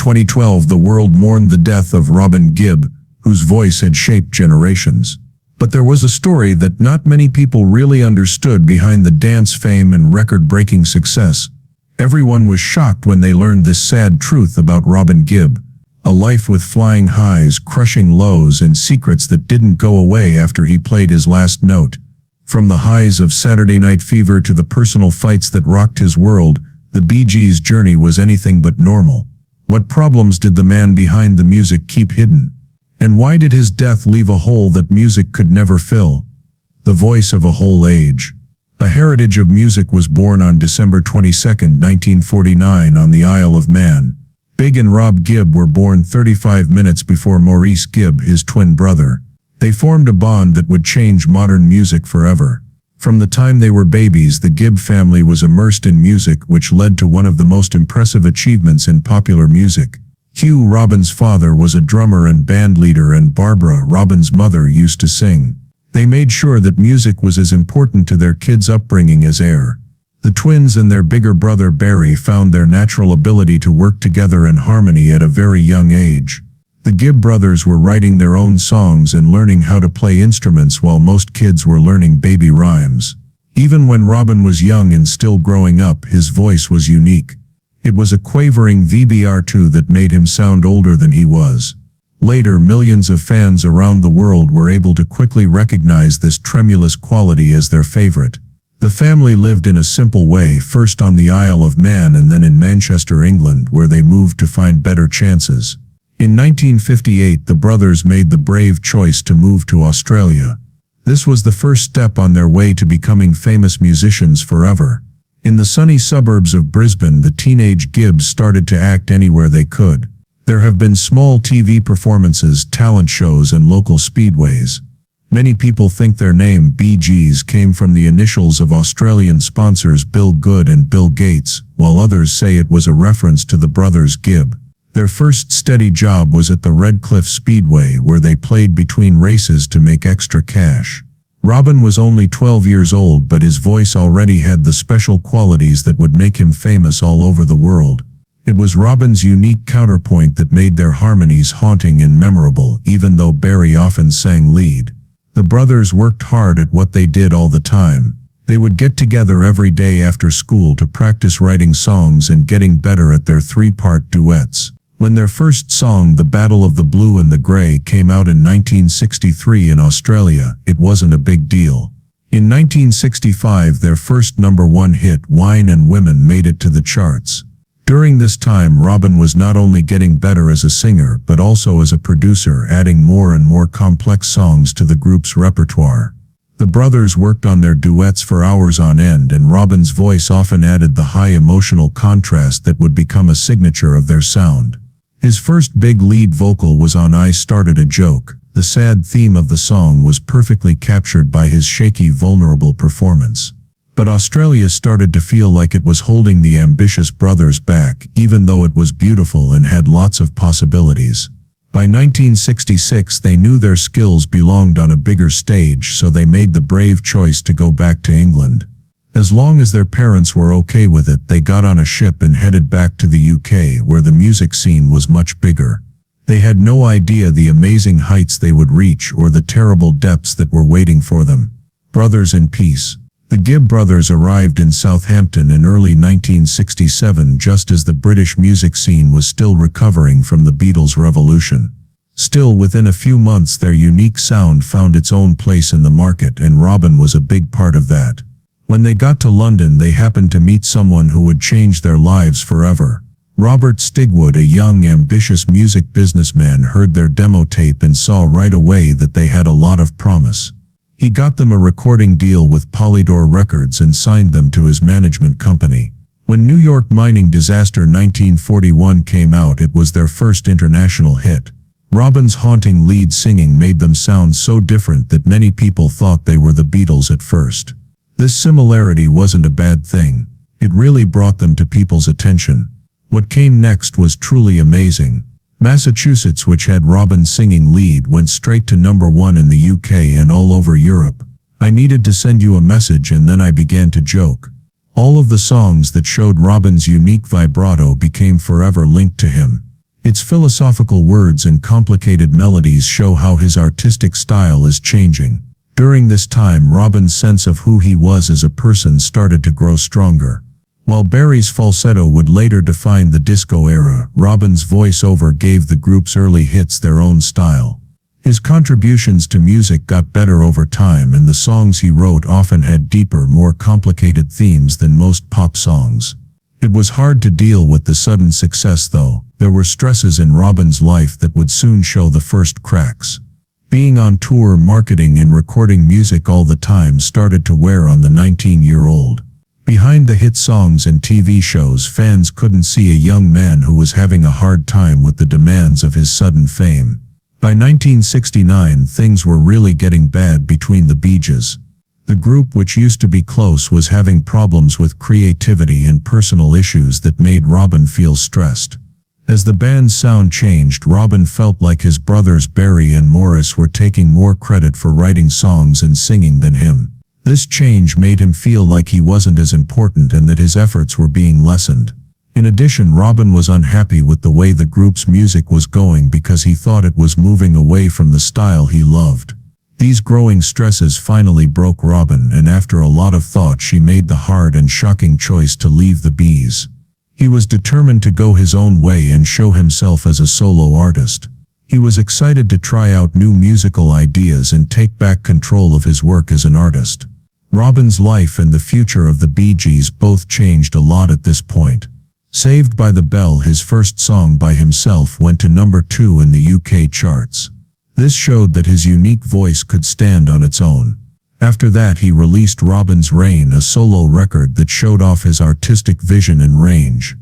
2012, the world mourned the death of Robin Gibb, whose voice had shaped generations. But there was a story that not many people really understood behind the dance fame and record-breaking success. Everyone was shocked when they learned this sad truth about Robin Gibb: a life with flying highs, crushing lows, and secrets that didn't go away after he played his last note. From the highs of Saturday Night Fever to the personal fights that rocked his world, the Bee Gees' journey was anything but normal. What problems did the man behind the music keep hidden? And why did his death leave a hole that music could never fill? The voice of a whole age. A heritage of music was born on December 22, 1949 on the Isle of Man. Big and Rob Gibb were born 35 minutes before Maurice Gibb, his twin brother. They formed a bond that would change modern music forever. From the time they were babies, the Gibb family was immersed in music, which led to one of the most impressive achievements in popular music. Hugh, Robin's father, was a drummer and band leader, and Barbara, Robin's mother, used to sing. They made sure that music was as important to their kids' upbringing as air. The twins and their bigger brother Barry found their natural ability to work together in harmony at a very young age. The Gibb brothers were writing their own songs and learning how to play instruments while most kids were learning baby rhymes. Even when Robin was young and still growing up, his voice was unique. It was a quavering vibrato that made him sound older than he was. Later, millions of fans around the world were able to quickly recognize this tremulous quality as their favorite. The family lived in a simple way, first on the Isle of Man and then in Manchester, England, where they moved to find better chances. In 1958, the brothers made the brave choice to move to Australia. This was the first step on their way to becoming famous musicians forever. In the sunny suburbs of Brisbane, the teenage Gibbs started to act anywhere they could. There have been small TV performances, talent shows, and local speedways. Many people think their name, Bee Gees, came from the initials of Australian sponsors Bill Good and Bill Gates, while others say it was a reference to the brothers Gibb. Their first steady job was at the Redcliffe Speedway, where they played between races to make extra cash. Robin was only 12 years old, but his voice already had the special qualities that would make him famous all over the world. It was Robin's unique counterpoint that made their harmonies haunting and memorable, even though Barry often sang lead. The brothers worked hard at what they did all the time. They would get together every day after school to practice writing songs and getting better at their three-part duets. When their first song, The Battle of the Blue and the Grey, came out in 1963 in Australia, it wasn't a big deal. In 1965, their first #1 hit, Wine and Women, made it to the charts. During this time, Robin was not only getting better as a singer, but also as a producer, adding more and more complex songs to the group's repertoire. The brothers worked on their duets for hours on end, and Robin's voice often added the high emotional contrast that would become a signature of their sound. His first big lead vocal was on I Started a Joke. The sad theme of the song was perfectly captured by his shaky, vulnerable performance. But Australia started to feel like it was holding the ambitious brothers back, even though it was beautiful and had lots of possibilities. By 1966, they knew their skills belonged on a bigger stage, so they made the brave choice to go back to England. As long as their parents were okay with it, they got on a ship and headed back to the UK, where the music scene was much bigger. They had no idea the amazing heights they would reach or the terrible depths that were waiting for them. Brothers in peace. The Gibb brothers arrived in Southampton in early 1967, just as the British music scene was still recovering from the Beatles' revolution. Still, within a few months, their unique sound found its own place in the market, and Robin was a big part of that. When they got to London, they happened to meet someone who would change their lives forever. Robert Stigwood, a young, ambitious music businessman, heard their demo tape and saw right away that they had a lot of promise. He got them a recording deal with Polydor Records and signed them to his management company. When New York Mining Disaster 1941 came out, it was their first international hit. Robin's haunting lead singing made them sound so different that many people thought they were the Beatles at first. This similarity wasn't a bad thing. It really brought them to people's attention. What came next was truly amazing. Massachusetts, which had Robin singing lead, went straight to #1 in the UK and all over Europe. I needed to send you a message, and then I began to joke. All of the songs that showed Robin's unique vibrato became forever linked to him. Its philosophical words and complicated melodies show how his artistic style is changing. During this time, Robin's sense of who he was as a person started to grow stronger. While Barry's falsetto would later define the disco era, Robin's voiceover gave the group's early hits their own style. His contributions to music got better over time, and the songs he wrote often had deeper, more complicated themes than most pop songs. It was hard to deal with the sudden success though. There were stresses in Robin's life that would soon show the first cracks. Being on tour, marketing and recording music all the time started to wear on the 19-year-old. Behind the hit songs and TV shows, fans couldn't see a young man who was having a hard time with the demands of his sudden fame. By 1969, things were really getting bad between the Bee Gees. The group, which used to be close, was having problems with creativity and personal issues that made Robin feel stressed. As the band's sound changed, Robin felt like his brothers Barry and Maurice were taking more credit for writing songs and singing than him. This change made him feel like he wasn't as important and that his efforts were being lessened. In addition, Robin was unhappy with the way the group's music was going because he thought it was moving away from the style he loved. These growing stresses finally broke Robin, and after a lot of thought she made the hard and shocking choice to leave the Bees. He was determined to go his own way and show himself as a solo artist. He was excited to try out new musical ideas and take back control of his work as an artist. Robin's life and the future of the Bee Gees both changed a lot at this point. Saved by the Bell, his first song by himself, went to number 2 in the UK charts. This showed that his unique voice could stand on its own. After that, he released Robin's Reign, a solo record that showed off his artistic vision and range.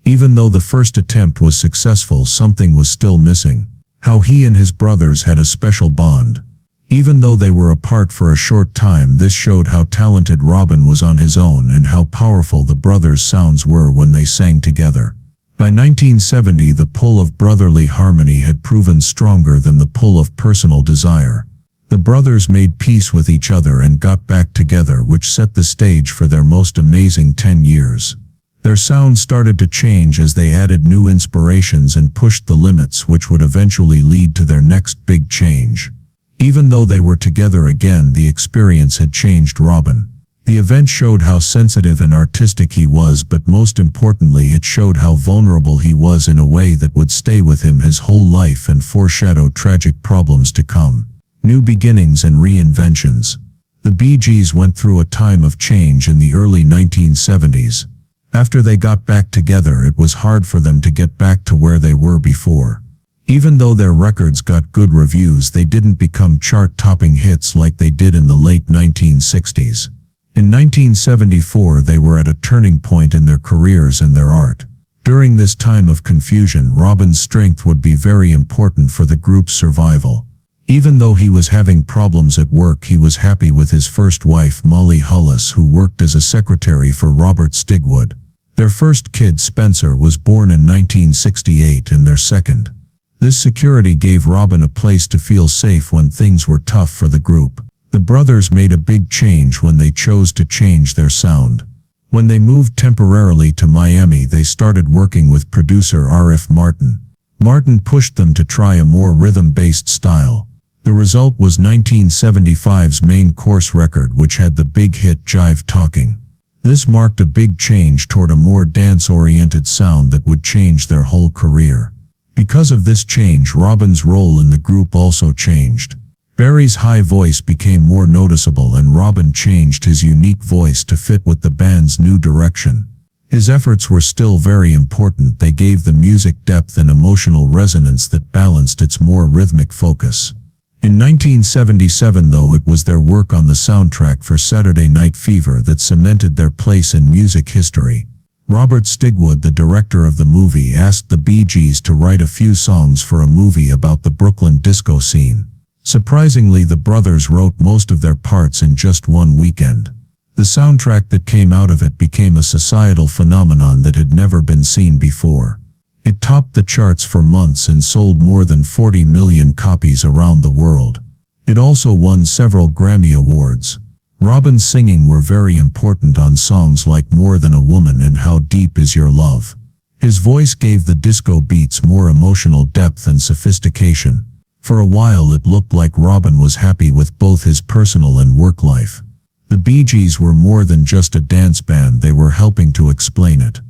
Even though the first attempt was successful, something was still missing: how he and his brothers had a special bond. Even though they were apart for a short time, this showed how talented Robin was on his own and how powerful the brothers' sounds were when they sang together. By 1970, the pull of brotherly harmony had proven stronger than the pull of personal desire. The brothers made peace with each other and got back together, which set the stage for their most amazing 10 years. Their sound started to change as they added new inspirations and pushed the limits, which would eventually lead to their next big change. Even though they were together again, the experience had changed Robin. The event showed how sensitive and artistic he was, but most importantly, it showed how vulnerable he was in a way that would stay with him his whole life and foreshadow tragic problems to come. New beginnings and reinventions. The Bee Gees went through a time of change in the early 1970s. After they got back together, it was hard for them to get back to where they were before. Even though their records got good reviews, they didn't become chart-topping hits like they did in the late 1960s. In 1974, they were at a turning point in their careers and their art. During this time of confusion, Robin's strength would be very important for the group's survival. Even though he was having problems at work, he was happy with his first wife, Molly Hullis, who worked as a secretary for Robert Stigwood. Their first kid, Spencer, was born in 1968, and their second. This security gave Robin a place to feel safe when things were tough for the group. The brothers made a big change when they chose to change their sound. When they moved temporarily to Miami, they started working with producer R.F. Martin. Martin pushed them to try a more rhythm-based style. The result was 1975's Main Course record, which had the big hit Jive Talking. This marked a big change toward a more dance-oriented sound that would change their whole career. Because of this change, Robin's role in the group also changed. Barry's high voice became more noticeable, and Robin changed his unique voice to fit with the band's new direction. His efforts were still very important. They gave the music depth and emotional resonance that balanced its more rhythmic focus. In 1977, though, it was their work on the soundtrack for Saturday Night Fever that cemented their place in music history. Robert Stigwood, the director of the movie, asked the Bee Gees to write a few songs for a movie about the Brooklyn disco scene. Surprisingly, the brothers wrote most of their parts in just one weekend. The soundtrack that came out of it became a societal phenomenon that had never been seen before. It topped the charts for months and sold more than 40 million copies around the world. It also won several Grammy Awards. Robin's singing were very important on songs like More Than a Woman and How Deep Is Your Love. His voice gave the disco beats more emotional depth and sophistication. For a while it looked like Robin was happy with both his personal and work life. The Bee Gees were more than just a dance band, they were helping to explain it.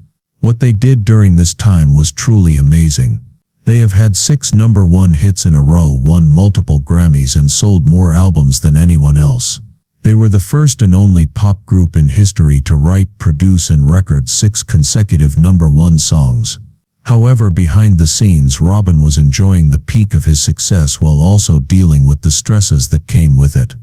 What they did during this time was truly amazing. They have had 6 #1 hits in a row, won multiple Grammys, and sold more albums than anyone else. They were the first and only pop group in history to write, produce, and record 6 consecutive #1 songs. However, behind the scenes, Robin was enjoying the peak of his success while also dealing with the stresses that came with it.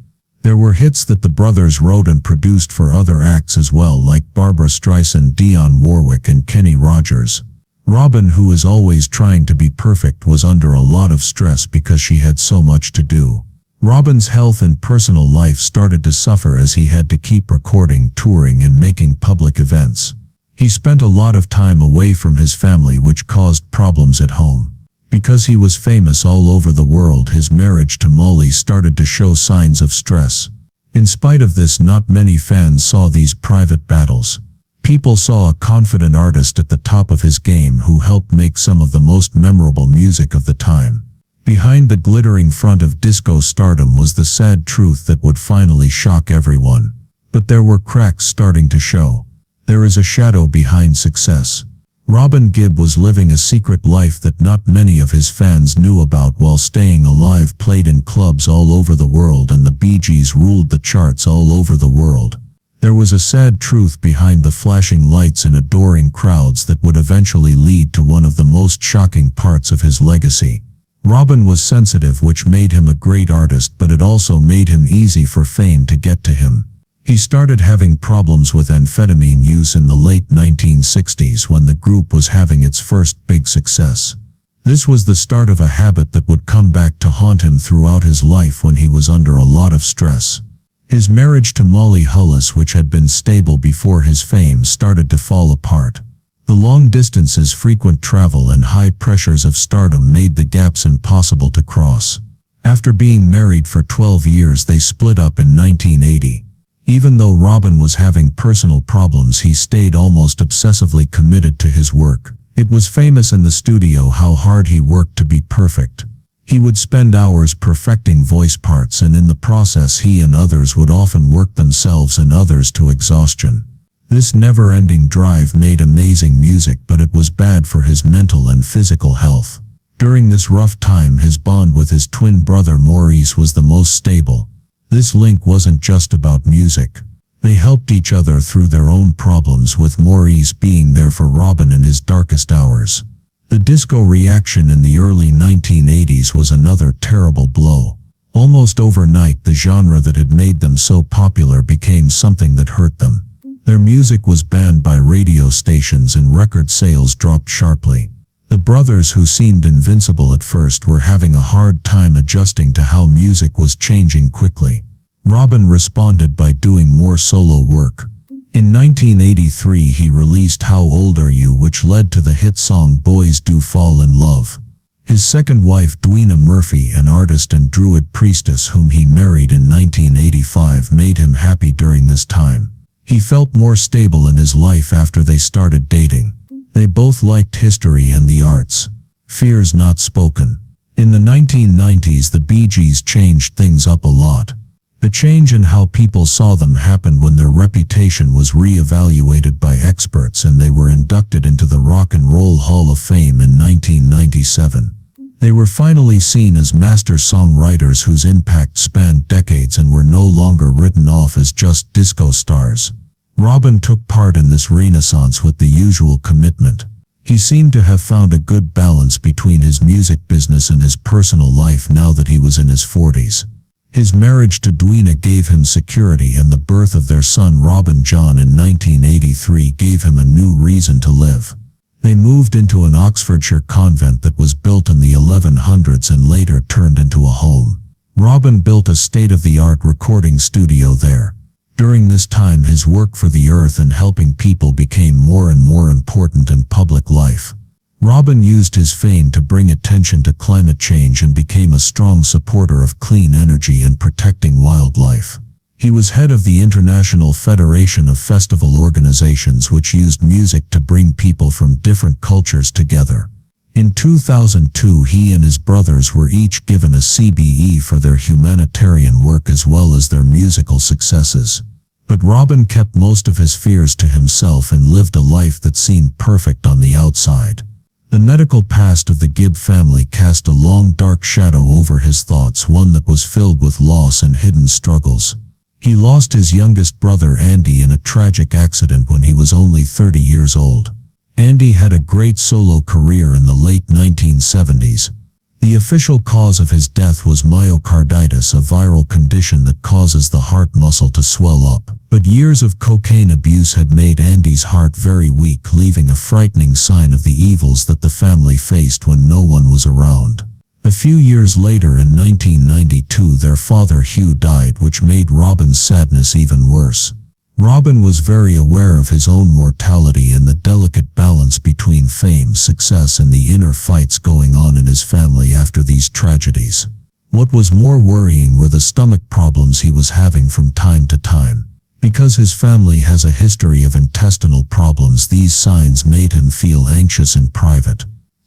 There were hits that the brothers wrote and produced for other acts as well, like Barbra Streisand, Dionne Warwick, and Kenny Rogers. Robin, who is always trying to be perfect, was under a lot of stress because she had so much to do. Robin's health and personal life started to suffer as he had to keep recording, touring, and making public events. He spent a lot of time away from his family, which caused problems at home. Because he was famous all over the world, his marriage to Molly started to show signs of stress. In spite of this, not many fans saw these private battles. People saw a confident artist at the top of his game who helped make some of the most memorable music of the time. Behind the glittering front of disco stardom was the sad truth that would finally shock everyone. But there were cracks starting to show. There is a shadow behind success. Robin Gibb was living a secret life that not many of his fans knew about while staying alive, played in clubs all over the world, and the Bee Gees ruled the charts all over the world. There was a sad truth behind the flashing lights and adoring crowds that would eventually lead to one of the most shocking parts of his legacy. Robin was sensitive, which made him a great artist, but it also made him easy for fame to get to him. He started having problems with amphetamine use in the late 1960s when the group was having its first big success. This was the start of a habit that would come back to haunt him throughout his life when he was under a lot of stress. His marriage to Molly Hullis, which had been stable before his fame, started to fall apart. The long distances, frequent travel, and high pressures of stardom made the gaps impossible to cross. After being married for 12 years, they split up in 1980. Even though Robin was having personal problems, he stayed almost obsessively committed to his work. It was famous in the studio how hard he worked to be perfect. He would spend hours perfecting voice parts, and in the process he and others would often work themselves and others to exhaustion. This never-ending drive made amazing music, but it was bad for his mental and physical health. During this rough time, his bond with his twin brother Maurice was the most stable. This link wasn't just about music. They helped each other through their own problems, with Maurice being there for Robin in his darkest hours. The disco reaction in the early 1980s was another terrible blow. Almost overnight, the genre that had made them so popular became something that hurt them. Their music was banned by radio stations and record sales dropped sharply. The brothers, who seemed invincible at first, were having a hard time adjusting to how music was changing quickly. Robin responded by doing more solo work. In 1983 he released How Old Are You, which led to the hit song Boys Do Fall in Love. His second wife, Dweena Murphy, an artist and druid priestess whom he married in 1985, made him happy during this time. He felt more stable in his life after they started dating. They both liked history and the arts. Fears not spoken. In the 1990s, the Bee Gees changed things up a lot. The change in how people saw them happened when their reputation was re-evaluated by experts and they were inducted into the Rock and Roll Hall of Fame in 1997. They were finally seen as master songwriters whose impact spanned decades and were no longer written off as just disco stars. Robin took part in this renaissance with the usual commitment. He seemed to have found a good balance between his music business and his personal life now that he was in his 40s. His marriage to Dweena gave him security, and the birth of their son Robin John in 1983 gave him a new reason to live. They moved into an Oxfordshire convent that was built in the 1100s and later turned into a home. Robin built a state-of-the-art recording studio there. During this time, his work for the earth and helping people became more and more important in public life. Robin used his fame to bring attention to climate change and became a strong supporter of clean energy and protecting wildlife. He was head of the International Federation of Festival Organizations, which used music to bring people from different cultures together. In 2002, he and his brothers were each given a CBE for their humanitarian work as well as their musical successes. But Robin kept most of his fears to himself and lived a life that seemed perfect on the outside. The medical past of the Gibb family cast a long dark shadow over his thoughts, one that was filled with loss and hidden struggles. He lost his youngest brother Andy in a tragic accident when he was only 30 years old. Andy had a great solo career in the late 1970s. The official cause of his death was myocarditis, a viral condition that causes the heart muscle to swell up. But years of cocaine abuse had made Andy's heart very weak, leaving a frightening sign of the evils that the family faced when no one was around. A few years later, in 1992, their father Hugh died, which made Robin's sadness even worse. Robin was very aware of his own mortality and the delicate balance between fame, success, and the inner fights going on in his family after these tragedies. What was more worrying were the stomach problems he was having from time to time. Because his family has a history of intestinal problems, these signs made him feel anxious in private.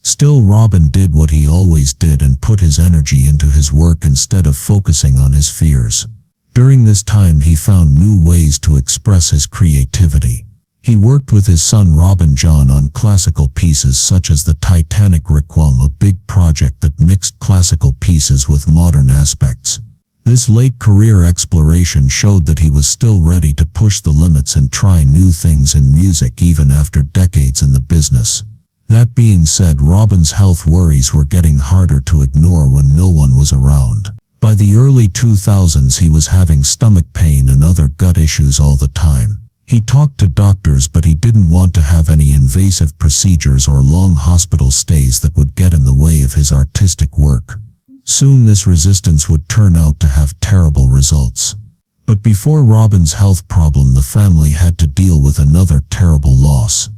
Still, Robin did what he always did and put his energy into his work instead of focusing on his fears. During this time, he found new ways to express his creativity. He worked with his son Robin John on classical pieces such as the Titanic Requiem, a big project that mixed classical pieces with modern aspects. This late career exploration showed that he was still ready to push the limits and try new things in music even after decades in the business. That being said, Robin's health worries were getting harder to ignore when no one was around. By the early 2000s, he was having stomach pain and other gut issues all the time. He talked to doctors, but he didn't want to have any invasive procedures or long hospital stays that would get in the way of his artistic work. Soon this resistance would turn out to have terrible results. But before Robin's health problem, the family had to deal with another terrible loss.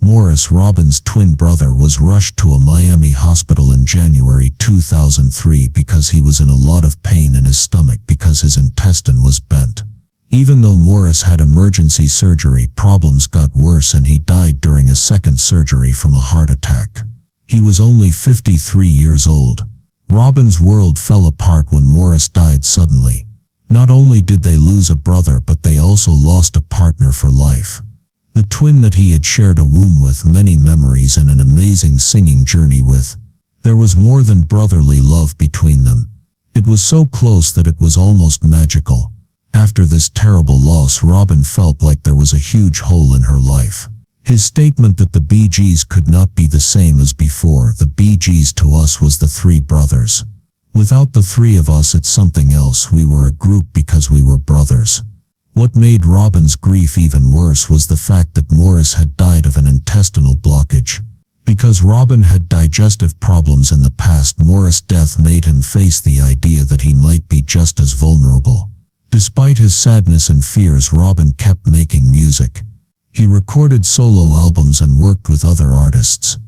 Morris, Robin's twin brother, was rushed to a Miami hospital in January 2003 because he was in a lot of pain in his stomach because his intestine was bent. Even though Morris had emergency surgery, problems got worse and he died during a second surgery from a heart attack. He was only 53 years old. Robin's world fell apart when Morris died suddenly. Not only did they lose a brother, but they also lost a partner for life. The twin that he had shared a womb with, many memories, and an amazing singing journey with. There was more than brotherly love between them. It was so close that it was almost magical. After this terrible loss, Robin felt like there was a huge hole in her life. His statement that the Bee Gees could not be the same as before. The Bee Gees to us was the three brothers. Without the three of us, it's something else. We were a group because we were brothers. What made Robin's grief even worse was the fact that Morris had died of an intestinal blockage. Because Robin had digestive problems in the past, Morris' death made him face the idea that he might be just as vulnerable. Despite his sadness and fears, Robin kept making music. He recorded solo albums and worked with other artists.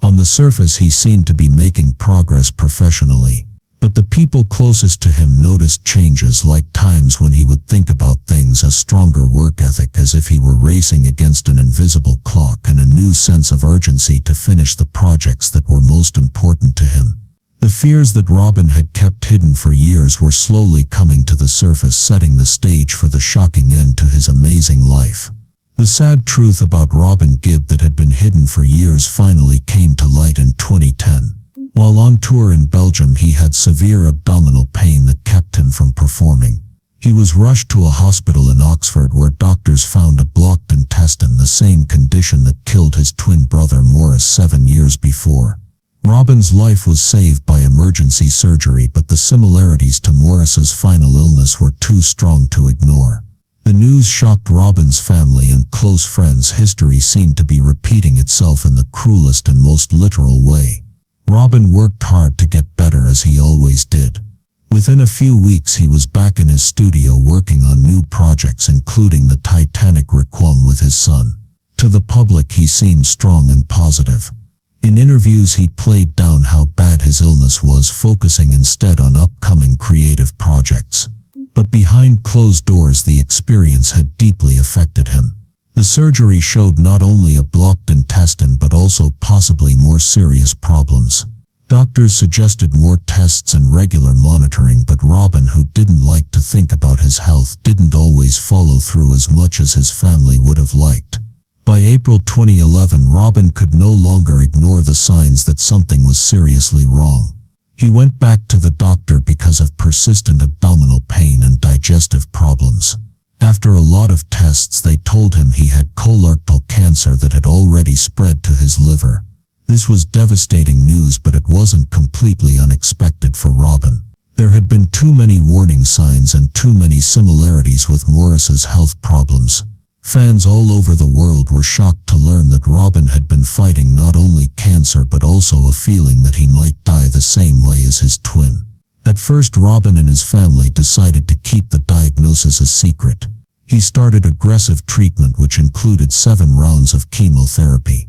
On the surface, he seemed to be making progress professionally. But the people closest to him noticed changes, like times when he would think about things, a stronger work ethic, as if he were racing against an invisible clock, and a new sense of urgency to finish the projects that were most important to him. The fears that Robin had kept hidden for years were slowly coming to the surface, setting the stage for the shocking end to his amazing life. The sad truth about Robin Gibb that had been hidden for years finally came to light in 2010. While on tour in Belgium, he had severe abdominal pain that kept him from performing. He was rushed to a hospital in Oxford where doctors found a blocked intestine, the same condition that killed his twin brother Morris 7 years before. Robin's life was saved by emergency surgery, but the similarities to Morris's final illness were too strong to ignore. The news shocked Robin's family and close friends. History seemed to be repeating itself in the cruelest and most literal way. Robin worked hard to get better, as he always did. Within a few weeks, he was back in his studio working on new projects, including the Titanic Requiem with his son. To the public, he seemed strong and positive. In interviews, he played down how bad his illness was, focusing instead on upcoming creative projects. But behind closed doors, the experience had deeply affected him. The surgery showed not only a blocked intestine but also possibly more serious problems. Doctors suggested more tests and regular monitoring, but Robin, who didn't like to think about his health, didn't always follow through as much as his family would have liked. By April 2011, Robin could no longer ignore the signs that something was seriously wrong. He went back to the doctor because of persistent abdominal pain and digestive problems. After a lot of tests, they told him he had colorectal cancer that had already spread to his liver. This was devastating news, but it wasn't completely unexpected for Robin. There had been too many warning signs and too many similarities with Morris's health problems. Fans all over the world were shocked to learn that Robin had been fighting not only cancer but also a feeling that he might die the same way as his twin. At first, Robin and his family decided to keep the diagnosis a secret. He started aggressive treatment, which included 7 rounds of chemotherapy.